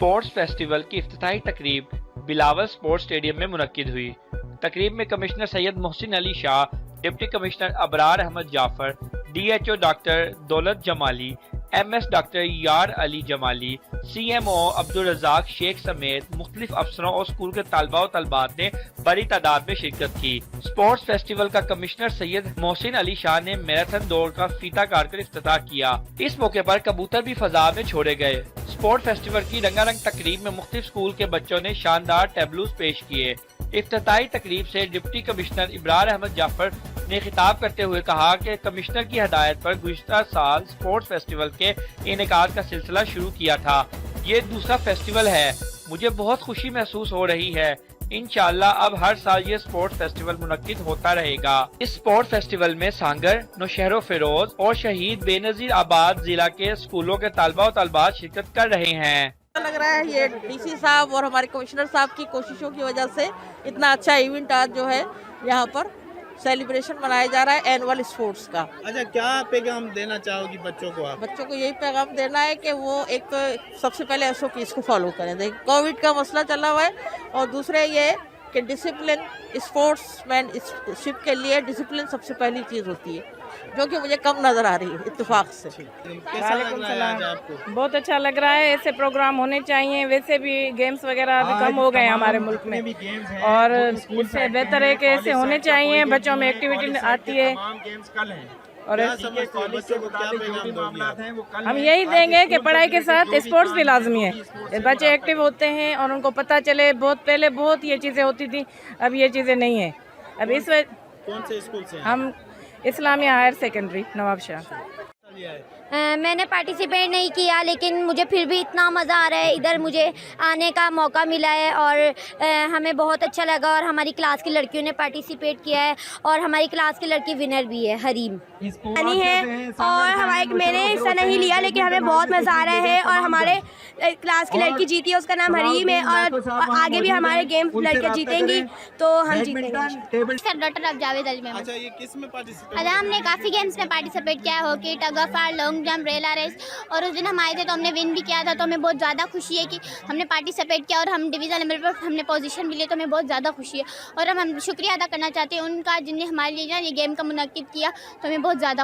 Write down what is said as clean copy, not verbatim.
Sports festival की इफ्तिताही तकरीब Bilawal sports stadium में मुनक्किद हुई। तकरीब में commissioner Syed Mohsin Ali Shah, deputy commissioner Abrar Ahmed Jafar, DHO doctor Daulat Jamali, MS doctor यार अली जमाली, CMO अब्दुल रज़ाक शेख समेत मुख्तलिफ अफसरों और स्कूल के तलबा और तलबात ने बड़ी तादाद में शिरकत की। स्पोर्ट्स फेस्टिवल का कमिश्नर सैयद मोहसिन अली शाह ने मैराथन दौड़ का फीता काटकर इफ्तिताह किया। इस मौके पर कबूतर भी फजा में छोड़े गए। स्पोर्ट फेस्टिवल की रंगारंग तकरीब में मुख्तलिफ स्कूल के बच्चों ने शानदार टैबलूज पेश किए। इफ्तिताही तकरीब से डिप्टी कमिश्नर इब्रार अहमद जाफर ने खिताब करते हुए कहा कि कमिश्नर की हदायत पर गुज़िश्ता साल स्पोर्ट्स फेस्टिवल के इनेकाद का सिलसिला शुरू किया था। ये दूसरा फेस्टिवल है। मुझे बहुत खुशी महसूस हो रही है। इंशाअल्लाह अब हर साल ये स्पोर्ट्स फेस्टिवल मुनक्किद होता रहेगा। इस स्पोर्ट्स फेस्टिवल में सांगर, नौशहरो फिरोज और शहीद बेनजीर आबाद जिला के स्कूलों के तलबा और तलबात शिरकत कर रहे हैं। लग रहा है ये DC साहब और हमारे कमिश्नर साहब की कोशिशों की वजह से इतना अच्छा इवेंट आज जो है यहाँ पर सेलिब्रेशन मनाया जा रहा है एनुअल स्पोर्ट्स का। अच्छा, क्या पैगाम देना चाहोगी बच्चों को आप? बच्चों को यही पैगाम देना है कि वो एक तो सबसे पहले SOPs को फॉलो करें। देखिए कोविड का मसला चला हुआ है और दूसरे ये कि डिसिप्लिन, स्पोर्ट्समैनशिप के लिए डिसिप्लिन सबसे पहली चीज़ होती है, जो कि मुझे कम नज़र आ रही है इत्तेफाक से। कैसा लग रहा है आज आपको? बहुत अच्छा लग रहा है। ऐसे प्रोग्राम होने चाहिए। वैसे भी गेम्स वगैरह अभी कम हो गए हमारे मुल्क में और इससे बेहतर है कि ऐसे होने चाहिए। बच्चों में एक्टिविटी आती है और हम यही देंगे कि पढ़ाई के साथ स्पोर्ट्स भी लाजमी है। बच्चे एक्टिव होते हैं और उनको पता चले। बहुत पहले बहुत ये चीज़ें होती थी, अब ये चीज़ें नहीं है। अब इस कौन से स्कूल से हम इस्लामिया हायर सेकेंडरी नवाबशाह। मैंने पार्टिसिपेट नहीं किया, लेकिन मुझे फिर भी इतना मज़ा आ रहा है। इधर मुझे आने का मौका मिला है और हमें बहुत अच्छा लगा और हमारी क्लास की लड़कियों ने पार्टिसिपेट किया है और हमारी क्लास की लड़की विनर भी है, हरीम नहीं है। और मैंने हिस्सा नहीं लिया, लेकिन हमें बहुत मज़ा आ रहा है और हमारे क्लास की लड़की जीती है, उसका नाम हरीम है और आगे भी हमारे गेम लड़कियाँ जीतेंगी तो हम जीतेंगे। सर डॉक्टर अब जावेद अली मैम। अच्छा, ये किस में पार्टिसिपेट? अरे हमने काफ़ी गेम्स में पार्टिसिपेट किया है, hockey, tug of war, long jump, रेला रेस, और उस दिन हम आए थे तो हमने विन भी किया था। तो हमें बहुत ज़्यादा खुशी है कि हमने पार्टिसिपेट किया और हम डिवीज़न लेवल पर हमने पोजीशन भी ली, तो हमें बहुत ज़्यादा खुशी है। और हम शुक्रिया अदा करना चाहते हैं उनका जिन्हें हमारे लिए ये गेम का मुनक्किद किया, तो हमें बहुत ज़्यादा